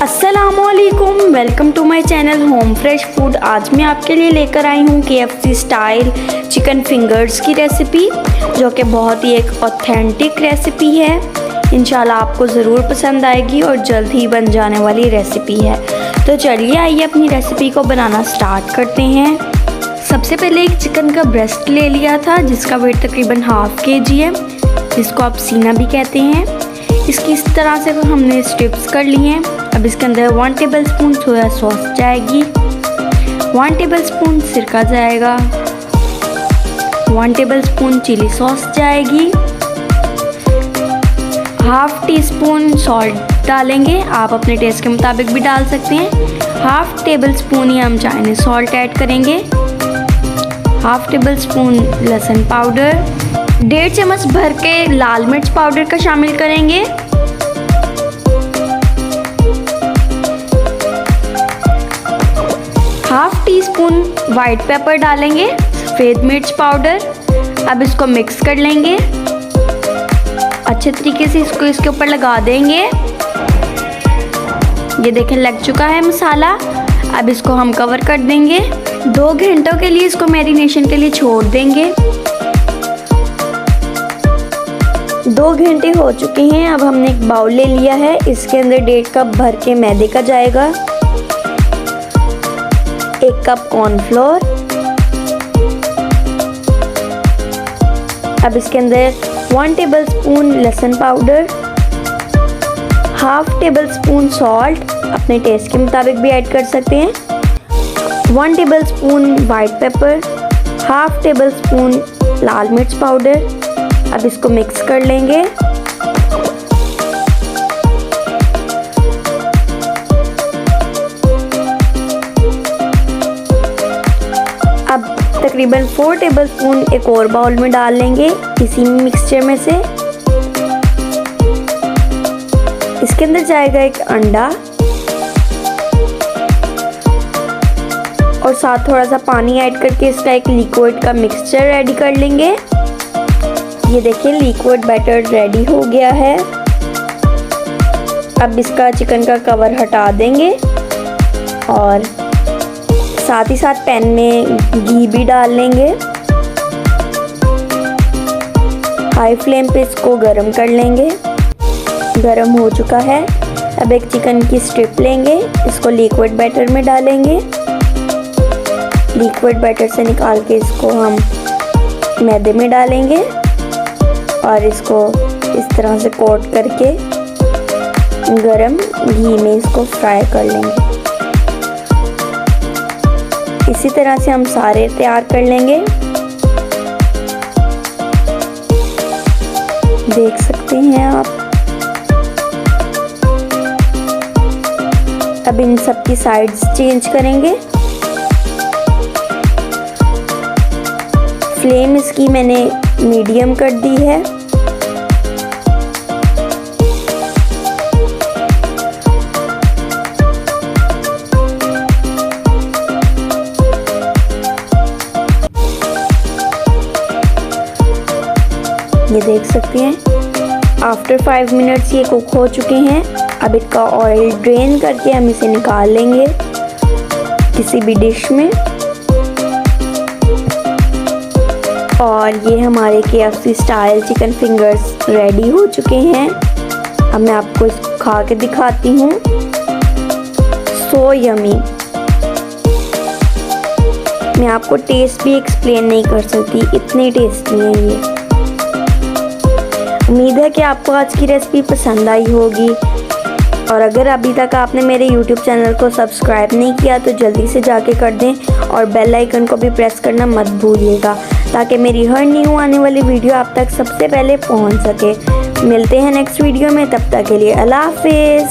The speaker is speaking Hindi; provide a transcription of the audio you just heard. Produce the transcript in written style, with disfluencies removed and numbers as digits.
अस्सलामुअलैकुम, welcome to my channel home fresh food. आज मैं आपके लिए लेकर आई हूँ KFC स्टाइल चिकन फिंगर्स की रेसिपी, जो कि बहुत ही एक ऑथेंटिक रेसिपी है। इंशाल्लाह आपको ज़रूर पसंद आएगी और जल्द ही बन जाने वाली रेसिपी है। तो चलिए आइए अपनी रेसिपी को बनाना स्टार्ट करते हैं। सबसे पहले एक चिकन का ब्रेस्ट ले लिया था, जिसका वेट तकरीबन ½ kg है, जिसको आप सीना भी कहते हैं। इसकी इस तरह से हमने स्ट्रिप्स कर ली हैं। अब इसके अंदर 1 टेबलस्पून सोया सॉस जाएगी, 1 टेबलस्पून सिरका जाएगा, 1 टेबलस्पून चिली सॉस जाएगी, ½ टीस्पून सॉल्ट डालेंगे। आप अपने टेस्ट के मुताबिक भी डाल सकते हैं। ½ टेबलस्पून ही हम चाइनीज सॉल्ट ऐड करेंगे, ½ टेबलस्पून लहसुन पाउडर, 1.5 चम्मच भर के लाल मिर्च पाउडर का शामिल करेंगे, ½ टीस्पून वाइट पेपर डालेंगे, सफ़ेद मिर्च पाउडर। अब इसको मिक्स कर लेंगे, अच्छे तरीके से इसको इसके ऊपर लगा देंगे। ये देखें लग चुका है मसाला। अब इसको हम कवर कर देंगे। 2 घंटों के लिए इसको मैरिनेशन के लिए छोड़ देंगे। 2 घंटे हो चुके हैं। अब हमने एक बाउल ले लिया है, इसके अंदर 1.5 कप भर के मैदे का जाएगा, 1 कप कॉर्नफ्लोर। अब इसके अंदर 1 टेबलस्पून लहसुन पाउडर, ½ टेबलस्पून सॉल्ट, अपने टेस्ट के मुताबिक भी ऐड कर सकते हैं, 1 टेबलस्पून वाइट पेपर, ½ टेबलस्पून लाल मिर्च पाउडर। अब इसको मिक्स कर लेंगे। अब तकरीबन 4 टेबलस्पून एक और बाउल में डाल लेंगे इसी मिक्सचर में से। इसके अंदर जाएगा एक अंडा और साथ थोड़ा सा पानी ऐड करके इसका एक लिक्विड का मिक्सचर रेडी कर लेंगे। ये देखिए लिक्विड बैटर रेडी हो गया है। अब इसका चिकन का कवर हटा देंगे और साथ ही साथ पैन में घी भी डाल लेंगे। हाई फ्लेम पे इसको गरम कर लेंगे। गरम हो चुका है। अब एक चिकन की स्ट्रिप लेंगे, इसको लिक्विड बैटर में डालेंगे। लिक्विड बैटर से निकाल के इसको हम मैदे में डालेंगे और इसको इस तरह से कोट करके गरम घी में इसको फ्राई कर लेंगे। इसी तरह से हम सारे तैयार कर लेंगे। देख सकते हैं आप। अब इन सब की साइड्स चेंज करेंगे। फ्लेम इसकी मैंने मीडियम कर दी है। ये देख सकते हैं आफ्टर 5 मिनट्स ये कुक हो चुके हैं। अब इसका ऑयल ड्रेन करके हम इसे निकाल लेंगे किसी भी डिश में। और ये हमारे KFC style chicken fingers ready हो चुके हैं। अब मैं आपको इसको खा के दिखाती हूँ। So yummy. मैं आपको टेस्ट भी एक्सप्लेन नहीं कर सकती, इतनी टेस्टी है ये। उम्मीद है कि आपको आज की रेसिपी पसंद आई होगी। और अगर अभी तक आपने मेरे YouTube चैनल को सब्सक्राइब नहीं किया तो जल्दी से जाके कर दें और बेल आइकन को भी प्रेस करना मत भूलिएगा, ताकि मेरी हर न्यू आने वाली वीडियो आप तक सबसे पहले पहुंच सके। मिलते हैं नेक्स्ट वीडियो में, तब तक के लिए अल्लाह हाफिज़।